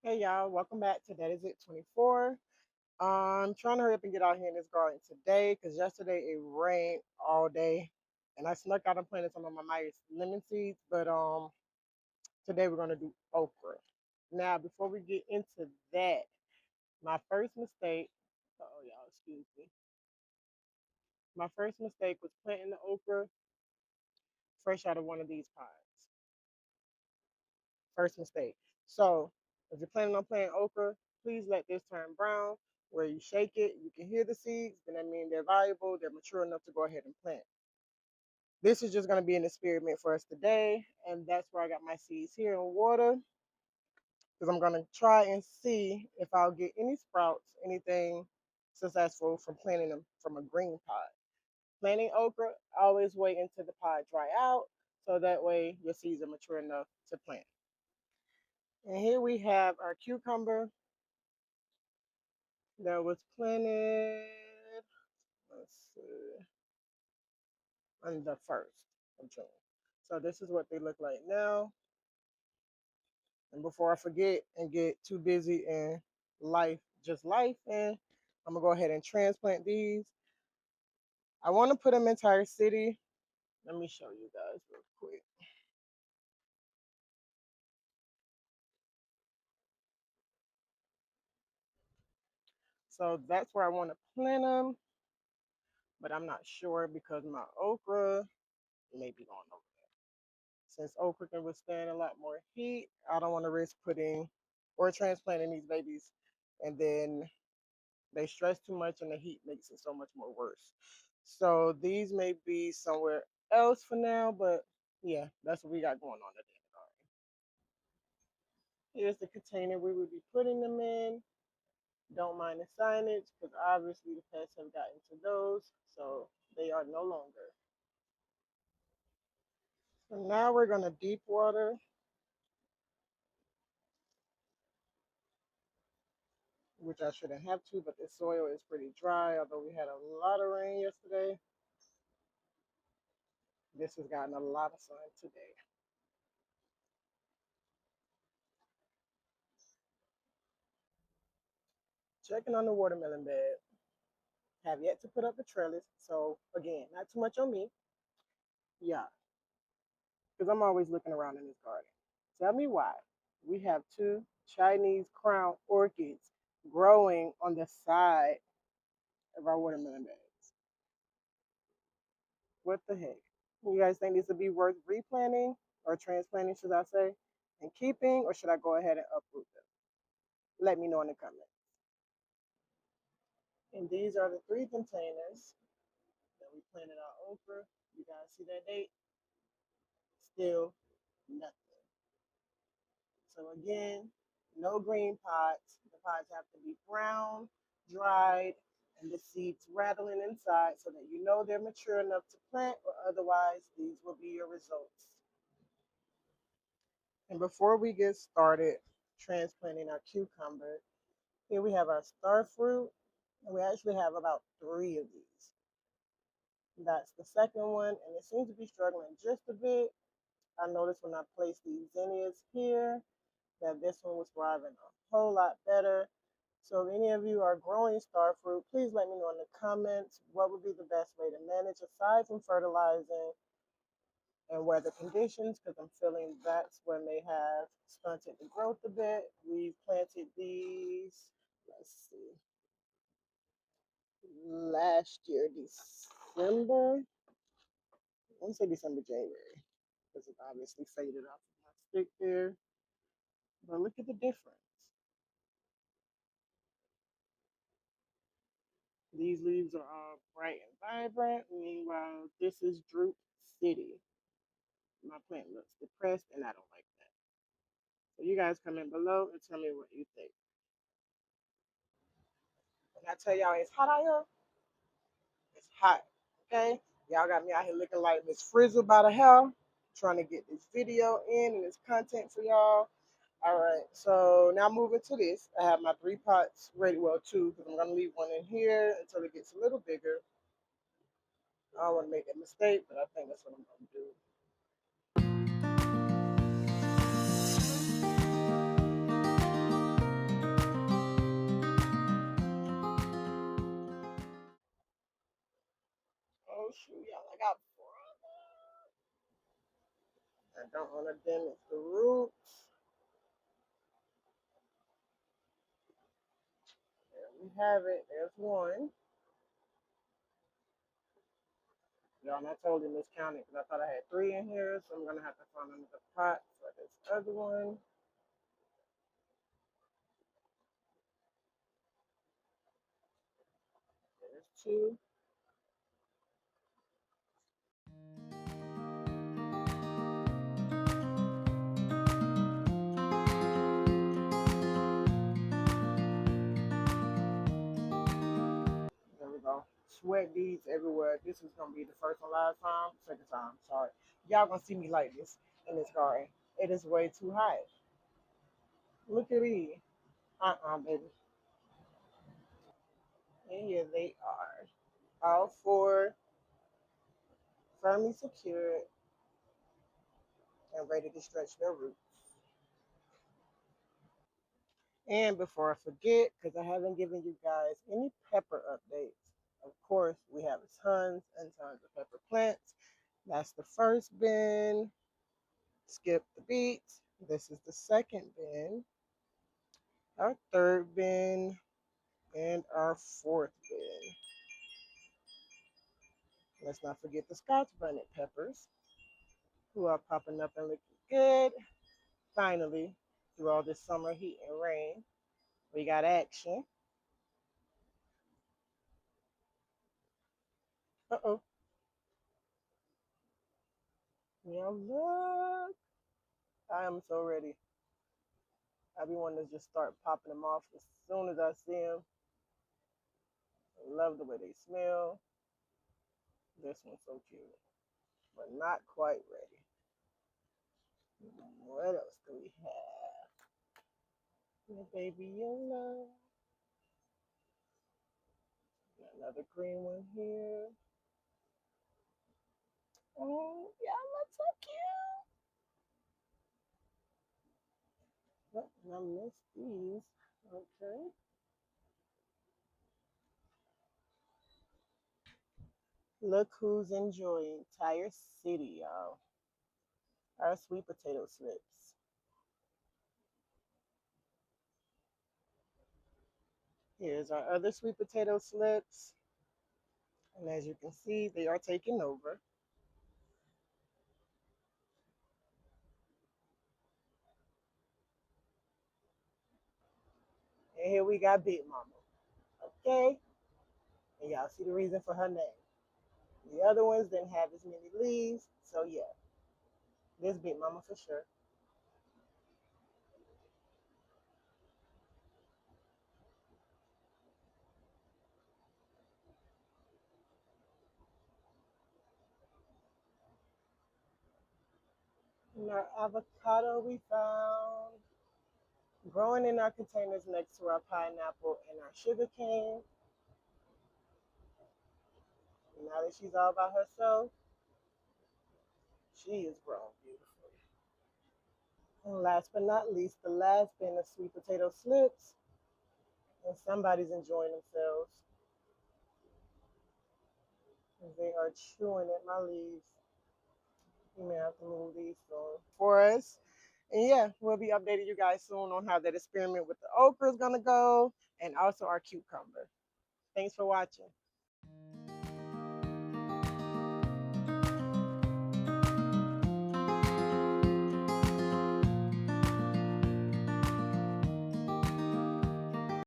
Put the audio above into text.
Hey y'all, welcome back to That Is It 24. I'm trying to hurry up and get out here in this garden today because yesterday it rained all day and I snuck out and planted some of my Myers lemon seeds, but today we're gonna do okra. Now before we get into that, my first mistake, oh y'all, excuse me. My first mistake was planting the okra fresh out of one of these pots. First mistake. So if you're planning on planting okra, please let this turn brown. Where you shake it, you can hear the seeds, then that means they're viable, they're mature enough to go ahead and plant. This is just going to be an experiment for us today, and that's where I got my seeds here in water, because I'm going to try and see if I'll get any sprouts, anything successful from planting them from a green pot. Planting okra, always wait until the pot dry out, so that way your seeds are mature enough to plant. And here we have our cucumber that was planted, let's see, on the 1st of June. So this is what they look like now. And before I forget and get too busy in life, just life, and I'm gonna go ahead and transplant these. I want to put them in entire city. Let me show you guys real quick. So that's where I want to plant them, but I'm not sure because my okra may be going over. Since okra can withstand a lot more heat, I don't want to risk putting or transplanting these babies and then they stress too much and the heat makes it so much more worse. So these may be somewhere else for now, but yeah, that's what we got going on today. Here's the container we would be putting them in. Don't mind the signage because obviously the pests have gotten to those, so they are no longer. So now we're going to deep water, which I shouldn't have to, but the soil is pretty dry, although we had a lot of rain yesterday. This has gotten a lot of sun today. Checking on the watermelon bed. Have yet to put up a trellis, so again, not too much on me. Yeah, because I'm always looking around in this garden. Tell me why. We have two Chinese crown orchids growing on the side of our watermelon beds. What the heck? You guys think this would be worth replanting or transplanting, should I say, and keeping, or should I go ahead and uproot them? Let me know in the comments. And these are the three containers that we planted our okra. You guys see that date? Still nothing. So again, no green pots. The pots have to be brown, dried, and the seeds rattling inside so that you know they're mature enough to plant, or otherwise these will be your results. And before we get started transplanting our cucumber, here we have our star fruit, and we actually have about three of these. That's the second one, and it seems to be struggling just a bit. I noticed when I placed these zinnias here that this one was thriving a whole lot better. So if any of you are growing star fruit, please let me know in the comments what would be the best way to manage aside from fertilizing and weather conditions, because I'm feeling that's when they have stunted the growth a bit. We've planted these, let's see, last year, December. I want to say December, January, because it obviously faded off of my stick there. But look at the difference. These leaves are all bright and vibrant. Meanwhile, this is Droop City. My plant looks depressed, and I don't like that. So you guys comment below and tell me what you think. When I tell y'all it's hot out here, it's hot. Okay? Y'all got me out here looking like Miss Frizzle by the hell, trying to get this video in and this content for y'all. All right, so now moving to this, I have my three pots ready. Well, two, because I'm going to leave one in here until it gets a little bigger. I don't want to make that mistake, but I think that's what I'm going to do. I got four. I don't want to damage the roots. There we have it. There's one. Y'all, I totally miscounted because I thought I had three in here, so I'm gonna have to find another pot for this other one. There's two. There we go. Sweat beads everywhere. This is gonna be the first and last time. Second time. Sorry. Y'all gonna see me like this in this garden. It is way too hot. Look at me. Baby. And here they are. All four firmly secured and ready to stretch their roots. And before I forget, because I haven't given you guys any pepper updates, of course, we have tons and tons of pepper plants. That's the first bin. Skip the beets. This is the second bin, our third bin, and our fourth bin. Let's not forget the Scotch bonnet peppers, who are popping up and looking good. Finally, through all this summer heat and rain, we got action. Uh-oh. Now look. I am so ready. I be wanting to just start popping them off as soon as I see them. I love the way they smell. This one's so cute, but not quite ready. What else do we have? The baby yellow. Another green one here. Oh, yeah, looks so cute. Oh, I missed these. Okay. Look who's enjoying Tire City, y'all. Our sweet potato slips. Here's our other sweet potato slips. And as you can see, they are taking over. And here we got Big Mama. Okay? And y'all see the reason for her name. The other ones didn't have as many leaves. So yeah, this Big Mama for sure. And our avocado we found growing in our containers next to our pineapple and our sugar cane. Now that she's all by herself, she is grown beautifully. And last but not least, the last bin of sweet potato slips. And somebody's enjoying themselves. They are chewing at my leaves. You may have to move these soon for us. And yeah, we'll be updating you guys soon on how that experiment with the okra is gonna go and also our cucumber. Thanks for watching.